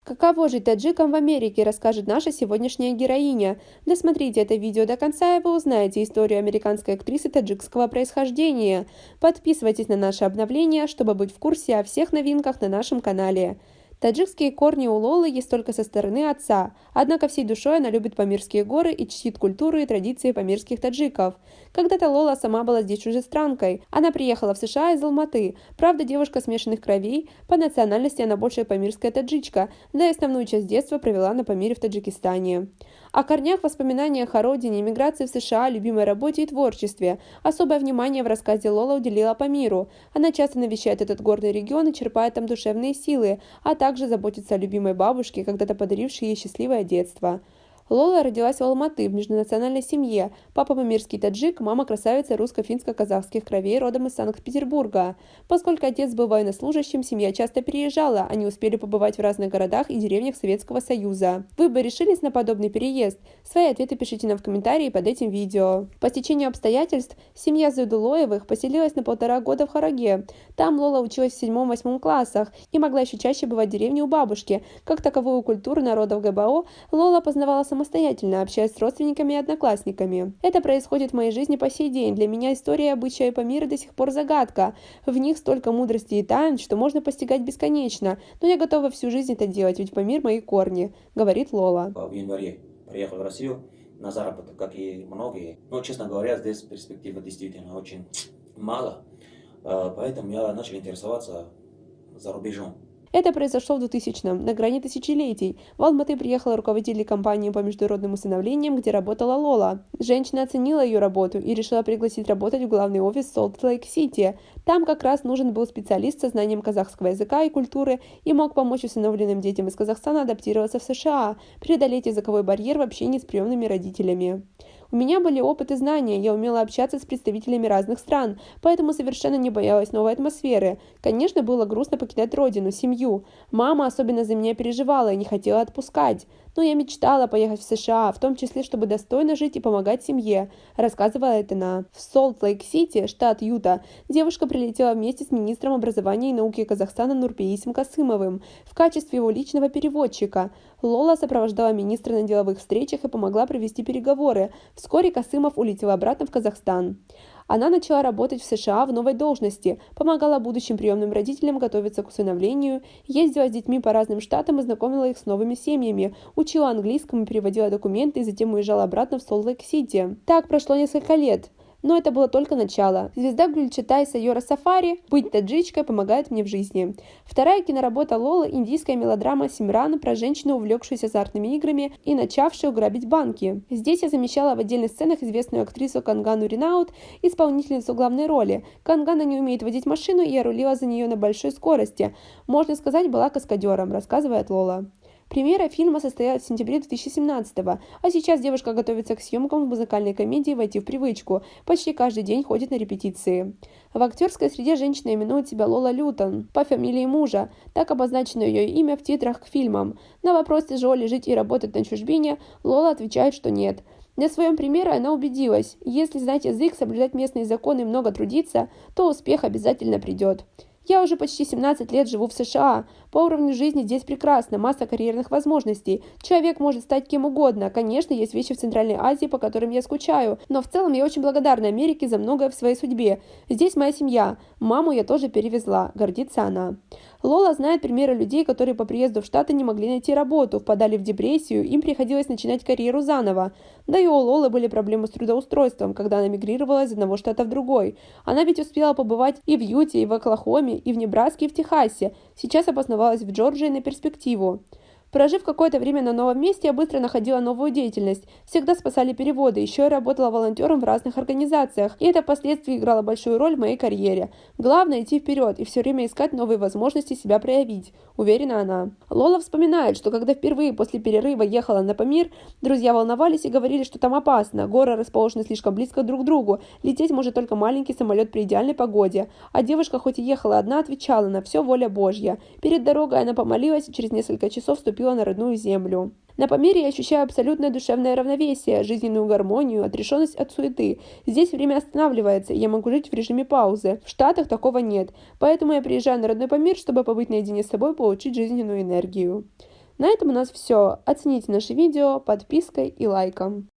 Каково жить таджикам в Америке, расскажет наша сегодняшняя героиня. Досмотрите это видео до конца, и вы узнаете историю американской актрисы таджикского происхождения. Подписывайтесь на наши обновления, чтобы быть в курсе о всех новинках на нашем канале. Таджикские корни у Лолы есть только со стороны отца, однако всей душой она любит Памирские горы и чтит культуру и традиции памирских таджиков. Когда-то Лола сама была здесь чужестранкой. Она приехала в США из Алматы. Правда, девушка смешанных кровей, по национальности она больше памирская таджичка, да и основную часть детства провела на Памире в Таджикистане. О корнях, воспоминаниях о родине, эмиграции в США, любимой работе и творчестве. Особое внимание в рассказе Лола уделила Памиру. Она часто навещает этот горный регион и черпает там душевные силы, а также заботится о любимой бабушке, когда-то подарившей ей счастливое детство. Лола родилась в Алматы в межнациональной семье. Папа памирский таджик, мама красавица русско-финско-казахских кровей родом из Санкт-Петербурга. Поскольку отец был военнослужащим, семья часто переезжала, они успели побывать в разных городах и деревнях Советского Союза. Вы бы решились на подобный переезд? Свои ответы пишите нам в комментарии под этим видео. По стечению обстоятельств, семья Зайдулоевых поселилась на 1,5 года в Хараге. Там Лола училась в 7-8 классах и могла еще чаще бывать в деревне у бабушки. Как таковую культуру народов ГБО Лола познавала самостоятельно, общаясь с родственниками и одноклассниками. Это происходит в моей жизни по сей день. Для меня история и обычаи Памира до сих пор загадка. В них столько мудрости и тайн, что можно постигать бесконечно. Но я готова всю жизнь это делать, ведь Памир — мои корни, говорит Лола. В январе приехал в Россию на заработок, как и многие. Но, честно говоря, здесь перспектива действительно очень мало. Поэтому я начал интересоваться за рубежом. Это произошло в 2000-м, на грани тысячелетий. В Алматы приехала руководитель компании по международным усыновлениям, где работала Лола. Женщина оценила ее работу и решила пригласить работать в главный офис Солт-Лейк-Сити. Там как раз нужен был специалист со знанием казахского языка и культуры и мог помочь усыновленным детям из Казахстана адаптироваться в США, преодолеть языковой барьер в общении с приемными родителями. У меня были опыт и знания, я умела общаться с представителями разных стран, поэтому совершенно не боялась новой атмосферы. Конечно, было грустно покидать родину, семью. Мама особенно за меня переживала и не хотела отпускать. Но я мечтала поехать в США, в том числе, чтобы достойно жить и помогать семье, рассказывала она. В Солт-Лейк-Сити, штат Юта, девушка прилетела вместе с министром образования и науки Казахстана Нурпеисом Касымовым в качестве его личного переводчика. Лола сопровождала министра на деловых встречах и помогла провести переговоры. Вскоре Касымов улетел обратно в Казахстан. Она начала работать в США в новой должности, помогала будущим приемным родителям готовиться к усыновлению, ездила с детьми по разным штатам и знакомила их с новыми семьями, учила английскому, переводила документы и затем уезжала обратно в Солт-Лейк-Сити. Так прошло несколько лет. Но это было только начало. Звезда Гюльчатай Сайора Сафари «Быть таджичкой помогает мне в жизни». Вторая киноработа Лолы — индийская мелодрама «Симран» про женщину, увлекшуюся азартными играми и начавшую грабить банки. Здесь я замещала в отдельных сценах известную актрису Кангану Ринаут, исполнительницу главной роли. Кангана не умеет водить машину, и я рулила за нее на большой скорости. Можно сказать, была каскадером, рассказывает Лола. Премьера фильма состоялась в сентябре 2017-го, а сейчас девушка готовится к съемкам в музыкальной комедии «Войти в привычку». Почти каждый день ходит на репетиции. В актерской среде женщина именует себя Лола Лютон по фамилии мужа, так обозначено ее имя в титрах к фильмам. На вопрос, тяжело ли жить и работать на чужбине, Лола отвечает, что нет. На своем примере она убедилась, если знать язык, соблюдать местные законы и много трудиться, то успех обязательно придет. Я уже почти 17 лет живу в США. По уровню жизни здесь прекрасно, масса карьерных возможностей. Человек может стать кем угодно. Конечно, есть вещи в Центральной Азии, по которым я скучаю. Но в целом я очень благодарна Америке за многое в своей судьбе. Здесь моя семья. Маму я тоже перевезла. Гордится она. Лола знает примеры людей, которые по приезду в Штаты не могли найти работу, впадали в депрессию, им приходилось начинать карьеру заново. Да и у Лолы были проблемы с трудоустройством, когда она мигрировала из одного штата в другой. Она ведь успела побывать и в Юте, и в Оклахоме, и в Небраске, и в Техасе. Сейчас обосновалась в Джорджии на перспективу. Прожив какое-то время на новом месте, я быстро находила новую деятельность. Всегда спасали переводы. Еще я работала волонтером в разных организациях, и это впоследствии играло большую роль в моей карьере. Главное — идти вперед и все время искать новые возможности себя проявить, уверена она. Лола вспоминает, что когда впервые после перерыва ехала на Памир, друзья волновались и говорили, что там опасно, горы расположены слишком близко друг к другу, лететь может только маленький самолет при идеальной погоде. А девушка, хоть и ехала одна, отвечала: на все воля Божья. Перед дорогой она помолилась и через несколько часов вступила на родную землю. На Памире я ощущаю абсолютное душевное равновесие, жизненную гармонию, отрешенность от суеты. Здесь время останавливается, и я могу жить в режиме паузы. В Штатах такого нет, поэтому я приезжаю на родной Памир, чтобы побыть наедине с собой и получить жизненную энергию. На этом у нас все. Оцените наше видео подпиской и лайком.